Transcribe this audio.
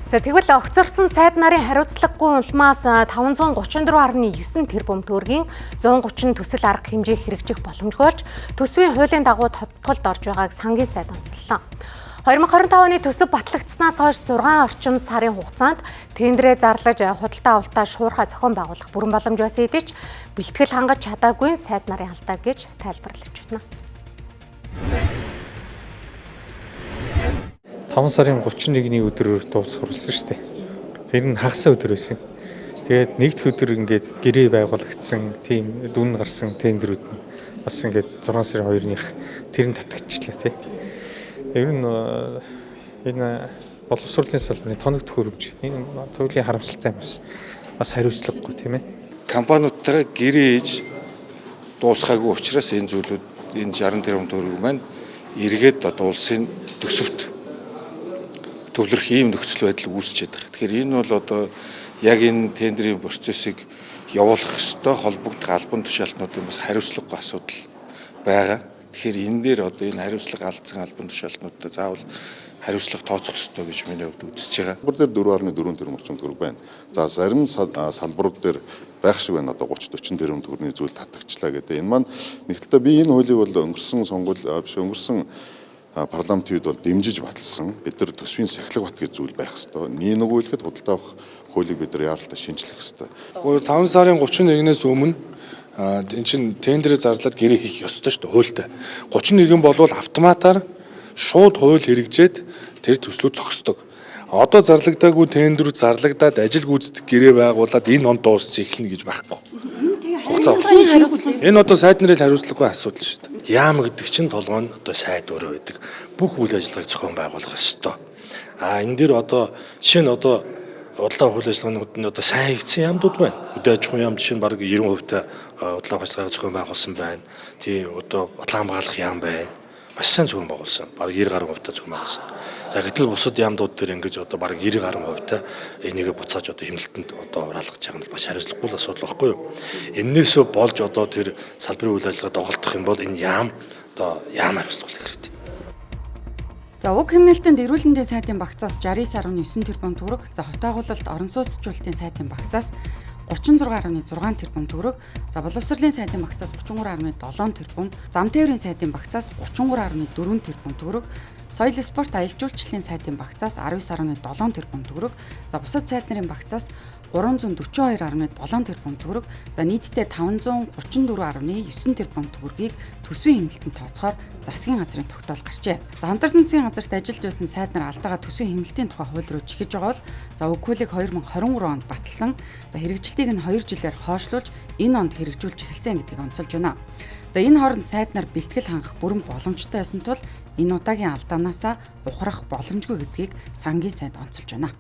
За тэгвэл огцорсон сайд нарын хариуцлагагүй улмаас 534.9 тэрбум төгрөгийн 130 төсөл арга хэмжээ хэрэгжих боломжгүй болж төсвийн хуулийн дагуу тодтолд орж байгааг сангийн сайд онцоллоо. 2025 оны төсөв батлагдсанаас хойш 6 орчим сарын хугацаанд тендерээ зарлаж худалдаа авалтаа шуурхай зохион байгуулах бүрэн боломж байсан хэдий ч бэлтгэл хангаж чадаагүй сайд нарын алдаа гэж тайлбарлаж байна. 5 сарын 31-ний өдрөөр дуусах болсон шүү дээ. Тэр нь хагас өдөр байсан. Тэгээд нэгд өдөр ингээд гэрээ байгуулагдсан тийм дүн гарсан тендерүүд нь бас ингээд 6 сарын 2-ных тэр нь татагдчихлаа тий. Ер нь энэ боловсролын салбарын тоног төхөөрөмж энэ төрлийн харамсалтай юм бас хариуцлагагүй тийм ээ. Компаниудтайгаа гэрээ ээж дуусгаагүй учраас энэ зүйлүүд энэ 60 тэрбум төгрөг маань эргээд одоо улсын төсөвт төвлөрөх ийм нөхцөл байдал үүсчихэд байгаа. Тэгэхээр энэ бол одоо яг энэ тендерийн процессыг явуулах ёстой холбогдох албан тушаалтнуудын бас хариуцлагагүй асуудал байгаа. Тэгэхээр энэ дээр одоо энэ хариуцлага алдсан албан тушаалтнуудад заавал хариуцлага тооцох ёстой гэж миний хувьд үзэж байгаа. Салбар дээр 4.4 тэрбум орчим төгрөг байна. За зарим салбарууд дээр байх шиг байна одоо 30-40 тэрбум төгрөгийн зүйл татагчлаа гэдэг. Энэ маань нэгдэлтэй би энэ хуулийг бол өнгөрсөн парламентын үед бол дэмжиж баталсан. Бид нар төсвийн сахилга бат гэж зүйл байх ёстой. Нэг нөгөөлөхөд худалдаа авах хуулийг бид нар яаралтай шинжлэх ёстой. 5 сарын 31-ээс өмнө энэ чинь тендерээ зарлаад гэрээ хийх ёстой шүү дээ хуультай. 31 бол автоматар шууд хууль хэрэгжээд тэр төслүүд зогсдог. Одоо зарлагдаагүй тендер зарлагдаад ажил гүйцэтгэх гэрээ байгуулад энэ он дуусч эхэлнэ гэж байхгүй. Энэ одоо сайд нарын хариуцлагагүй асуудал шүү дээ. Яам гэдэг чинь толгой нь одоо сайд өөрөө байдаг. Бүх үйл ажиллагааг зохион байгуулах ёстой. Энэ дээр одоо жишээ нь одоо бодлого үйл ажиллагаанууд нь одоо сайн хийгдсэн яамдууд байна. Өдөө аж ахуйн яам жишээ нь бараг 90% та бодлого ажиллагааг зохион байгуулсан байна. Тийм одоо бодлого хамгаалах яам байна. Маш сайн зохион байгуулсан. Бараг 90% та зохион байгуулсан. За гэтэл бусад яамдууд дээр ингэж одоо бараг 90% та энийг буцааж одоо хэмнэлтэнд одоо ураалгаж байгаа нь маш хариуцлагагүй асуудал байхгүй юу? Эннээсөө болж одоо тэр салбарын үйл ажиллагаа доголдох юм бол энэ яам одоо яам хариуцлах хэрэгтэй. За уг хэмнэлтэнд эрүүл мэндийн сайдын багцаас 69.9 тэрбум төгрөг, за хот агуулгалт орон сууцчлалтын сайдын багцаас 36.6 тэрбум төгрөг, за боловсролын сайдын багцаас 33.7 тэрбум, зам тээврийн сайдын багцаас 33.4 тэрбум төгрөг, соёл спорт аялал жуулчлалын сайдын багцаас 19.7 тэрбум төгрөг, за бусад сайд нарын багцаас 342.7 тэрбум төгрөг, за нийтдээ 534.9 тэрбум төгрөгийг төсвийн хэмнэлтэнд тооцохоор засгийн газрын тогтоол гарчээ. За хамтарсан засгийн газарт ажиллаж байсан сайд нар алдаага төсвийн хэмнэлтийн тухай хууль руу чихэж байгаа бол за уг хуулийг 2023 онд баталсан. За хэрэгжилтийг нь 2 жилээр хойшлуулж энэ онд хэрэгжүүлж эхэлсэн гэдгийг онцолж байна. За энэ хооронд сайд нар бэлтгэл хангах бүрэн боломжтой байсан тул энэ удаагийн алдаанаасаа ухрах боломжгүй гэдгийг сангийн сайд онцолж байна.